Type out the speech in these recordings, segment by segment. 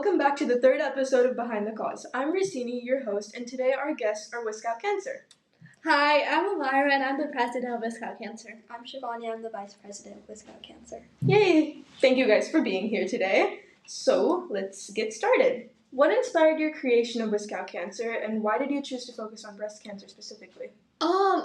welcome back to the third episode of Behind the Cause. I'm Racini, your host, and today our guests are Whisk Out Cancer. Hi, I'm Elvira, and I'm the president of Whisk Out Cancer. I'm Shivani, I'm the vice president of Whisk Out Cancer. Yay! Thank you guys for being here today. So, let's get started. What inspired your creation of Whisk Out Cancer, and why did you choose to focus on breast cancer specifically?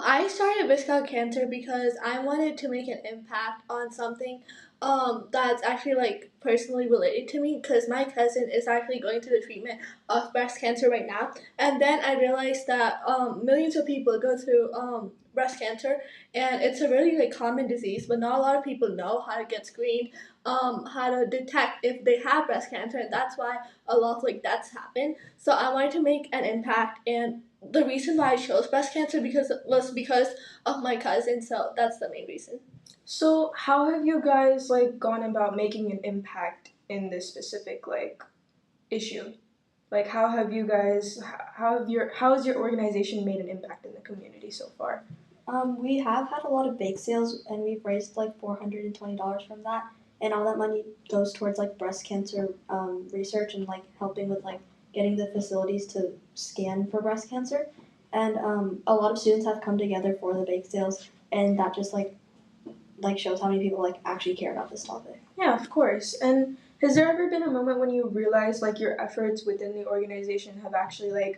I started Whisk Out Cancer because I wanted to make an impact on something that's actually personally related to me, because my cousin is actually going through the treatment of breast cancer right now. And then I realized that millions of people go through breast cancer, and it's a really common disease, but not a lot of people know how to get screened, how to detect if they have breast cancer, and that's why a lot of deaths happen. So I wanted to make an impact, and the reason why I chose breast cancer was because of my cousin, so that's the main reason. So, how have you guys gone about making an impact in this specific issue? How has your organization made an impact in the community so far? We have had a lot of bake sales, and we've raised $420 from that, and all that money goes towards breast cancer research and helping with getting the facilities to scan for breast cancer. And a lot of students have come together for the bake sales, and that just shows how many people actually care about this topic. Yeah, of course. And has there ever been a moment when you realized your efforts within the organization have actually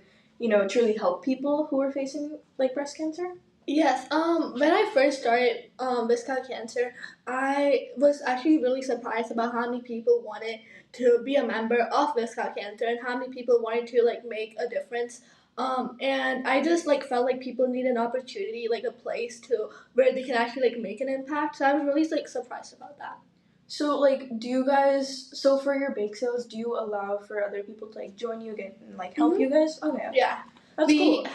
truly helped people who are facing breast cancer? Yes, when I first started Whisk Out Cancer, I was actually really surprised about how many people wanted to be a member of Whisk Out Cancer and how many people wanted to make a difference. And I just felt like people need an opportunity, a place to where they can actually make an impact. So I was really surprised about that. So do you guys? So for your bake sales, do you allow for other people to join you again and help you guys? Okay. Yeah. That's cool.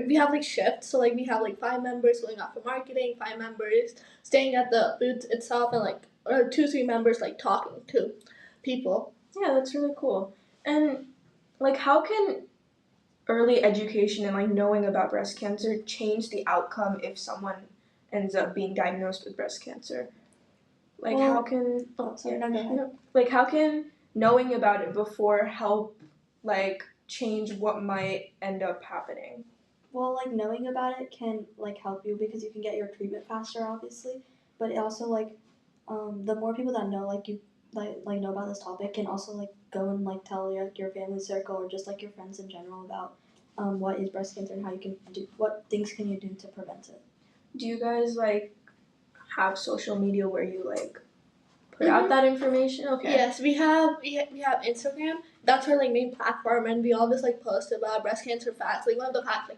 We have shifts, so we have 5 members going out for marketing, 5 members staying at the booth itself, and 2-3 members talking to people. Yeah, that's really cool. And how can early education and knowing about breast cancer change the outcome if someone ends up being diagnosed with breast cancer? How can how can knowing about it before help change what might end up happening? Well, knowing about it can help you because you can get your treatment faster, obviously. But it also the more people that know you know about this topic can also go and tell your family circle or just your friends in general about what is breast cancer and how you can do what things can you do to prevent it. Do you guys have social media where you put out that information? Okay. Yes, we have Instagram. That's our main platform, and we always post about breast cancer facts. One of the facts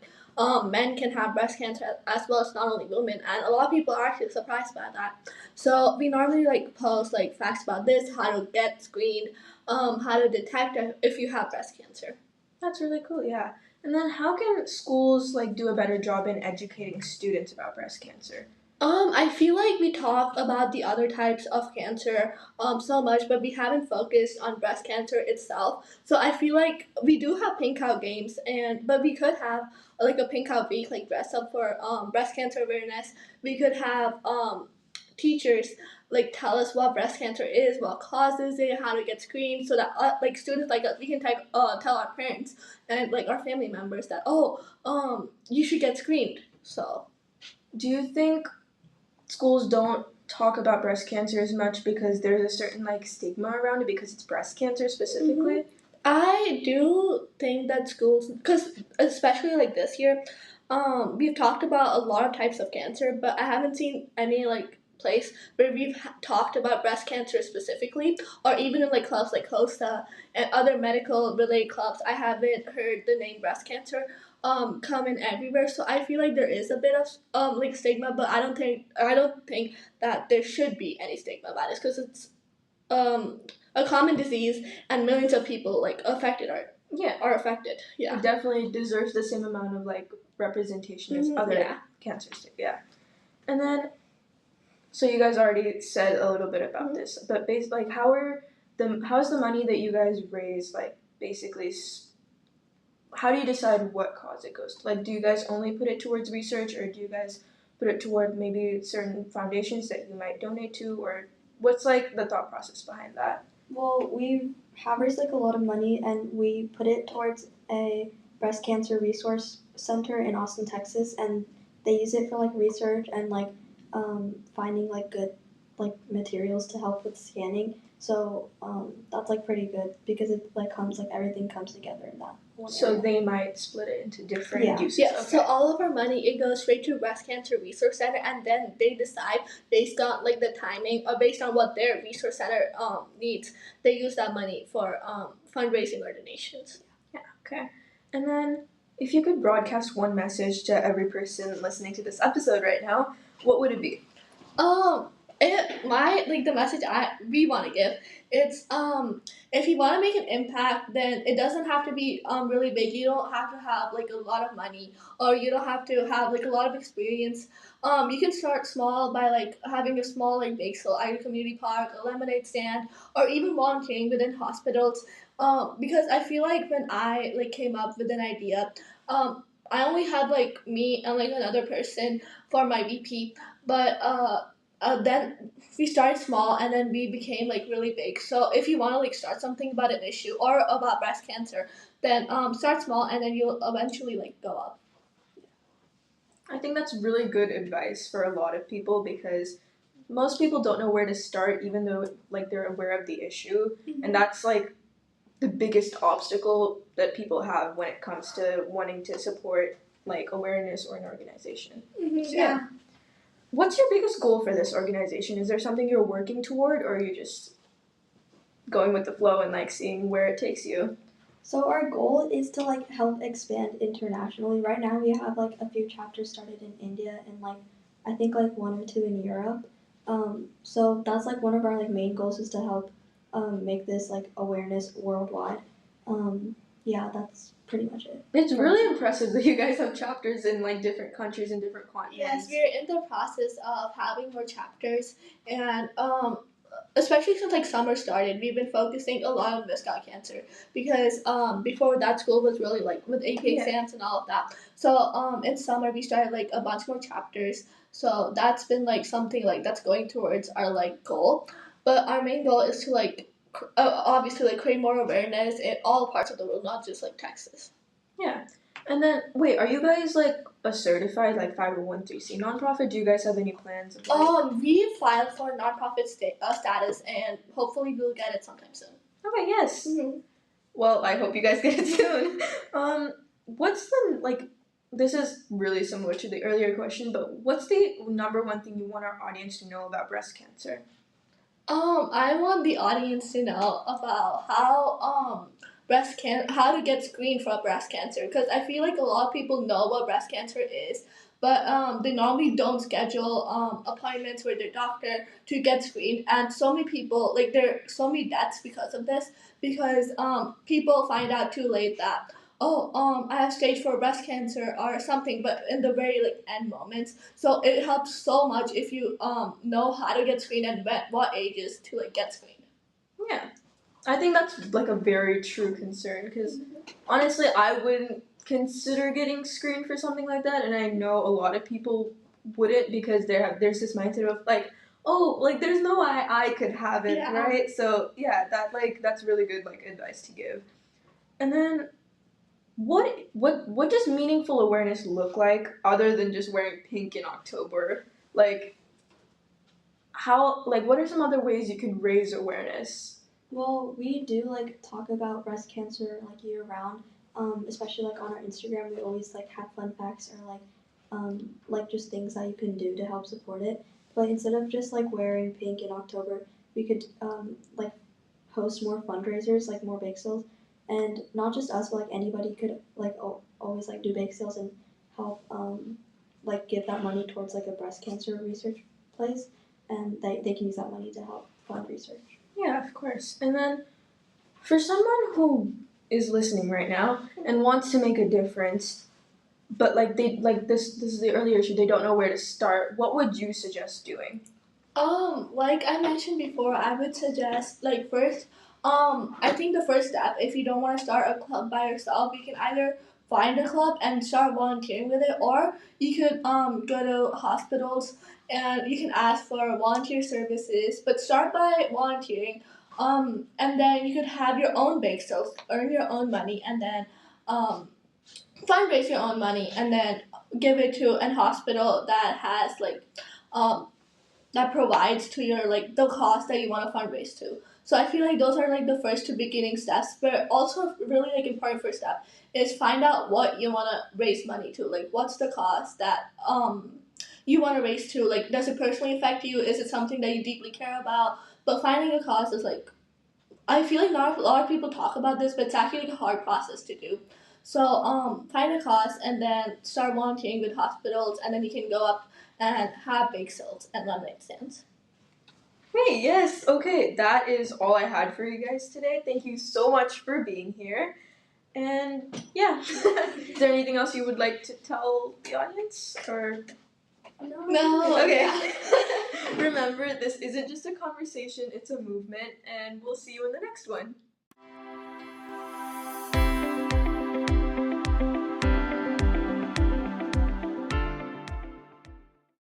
men can have breast cancer as well as not only women, and a lot of people are actually surprised by that. So we normally post facts about this, how to get screened, how to detect if you have breast cancer. That's really cool. Yeah. And then how can schools do a better job in educating students about breast cancer? I feel we talk about the other types of cancer so much, but we haven't focused on breast cancer itself. So I feel we do have pink out games, but we could have a pink out week, dress up for breast cancer awareness. We could have teachers tell us what breast cancer is, what causes it, how to get screened, so that students like us, we can tell our parents and our family members that you should get screened. So, do you think schools don't talk about breast cancer as much because there's a certain stigma around it because it's breast cancer specifically? Mm-hmm. I do think that schools, because especially this year, we've talked about a lot of types of cancer, but I haven't seen any place where we've talked about breast cancer specifically, or even in clubs like HOSTA and other medical related clubs. I haven't heard the name breast cancer come in everywhere. So I feel there is a bit of stigma, but I don't think that there should be any stigma about it, because it's a common disease and millions of people affected are affected. Yeah, it definitely deserves the same amount of representation as other cancers. Yeah. And then, so you guys already said a little bit about this, but basically how's the money that you guys raise basically how do you decide what cause it goes to? Do you guys only put it towards research, or do you guys put it toward maybe certain foundations that you might donate to, or what's the thought process behind that? Well, we have raised like a lot of money, and we put it towards a breast cancer resource center in Austin, Texas, and they use it for like research and like finding like good like materials to help with scanning. So that's like pretty good because it like comes like everything comes together in that one So area. they might split it into different Yeah. uses. Yes, Okay. so all of our money it goes straight to Breast Cancer Resource Center, and then they decide based on like the timing or based on what their resource center needs. They use that money for fundraising or donations. Okay. And then, if you could broadcast one message to every person listening to this episode right now, what would it be? Um, the message we want to give. It's if you want to make an impact, then it doesn't have to be really big. You don't have to have like a lot of money, or you don't have to have like a lot of experience. You can start small by like having a small like bake sale at your community park, a lemonade stand, or even volunteering within hospitals. Because I feel like when I like came up with an idea, I only had like me and like another person for my VP, but then we started small and then we became like really big. So if you want to like start something about an issue or about breast cancer, then start small and then you'll eventually like go up. I think that's really good advice for a lot of people because most people don't know where to start, even though like they're aware of the issue, and that's like the biggest obstacle that people have when it comes to wanting to support like awareness or an organization. So, Yeah. What's your biggest goal for this organization? Is there something you're working toward, or are you just going with the flow and like seeing where it takes you? So our goal is to like help expand internationally. Right now we have like a few chapters started in India and like I think like one or two in Europe. So that's like one of our like main goals is to help make this like awareness worldwide. Yeah, that's pretty much it. It's really impressive that you guys have chapters in like different countries and different continents. Yes, we're in the process of having more chapters, and especially since like summer started, we've been focusing a lot on Whisk Out Cancer because before that school was really like with AP exams and all of that. So in summer we started like a bunch more chapters. So that's been like something like that's going towards our like goal. But our main goal is to like obviously like create more awareness in all parts of the world, not just like Texas. Yeah. And then, wait, are you guys like a certified like 501(c) nonprofit? Do you guys have any plans? Of, like... We filed for nonprofit status, and hopefully we'll get it sometime soon. Okay, yes. Mm-hmm. Well, I hope you guys get it soon. What's the like? This is really similar to the earlier question, but what's the number one thing you want our audience to know about breast cancer? I want the audience to know about how how to get screened for breast cancer, because I feel like a lot of people know what breast cancer is, but they normally don't schedule appointments with their doctor to get screened, and so many people like there are so many deaths because of this, because people find out too late that I have stage 4 breast cancer or something, but in the very like end moments. So it helps so much if you know how to get screened and what ages to like get screened. Yeah, I think that's like a very true concern because honestly, I wouldn't consider getting screened for something like that, and I know a lot of people wouldn't because there's this mindset of like, oh, like there's no way I could have it, Yeah. right? So yeah, that's really good like advice to give. And then what does meaningful awareness look like other than just wearing pink in October? Like how like what are some other ways you could raise awareness? Well, we do like talk about breast cancer like year round. Especially like on our Instagram, we always like have fun facts or like just things that you can do to help support it. But instead of just like wearing pink in October, we could like host more fundraisers, like more bake sales, and not just us, but like anybody could like always like do bake sales and help like give that money towards like a breast cancer research place, and they can use that money to help fund research. Yeah, of course. And then for someone who is listening right now and wants to make a difference, but like they like this is the earlier issue, they don't know where to start, what would you suggest doing? Like I mentioned before, I would suggest like first, I think the first step, if you don't want to start a club by yourself, you can either find a club and start volunteering with it, or you could go to hospitals and you can ask for volunteer services. But start by volunteering. And then you could have your own bake sales, earn your own money, and then fundraise your own money, and then give it to an hospital that has like um, that provides to your like the cost that you want to fundraise to. So I feel like those are like the first two beginning steps, but also really like important first step is find out what you want to raise money to. Like what's the cost that you want to raise to? Like does it personally affect you? Is it something that you deeply care about? But finding a cause is like I feel like not a lot of people talk about this, but it's actually like a hard process to do. So find a cause and then start volunteering with hospitals, and then you can go up and have bake sales and lemonade stands. Hey, yes, okay, that is all I had for you guys today. Thank you so much for being here. And yeah, is there anything else you would like to tell the audience? Or No. okay. Remember, this isn't just a conversation, it's a movement, and we'll see you in the next one.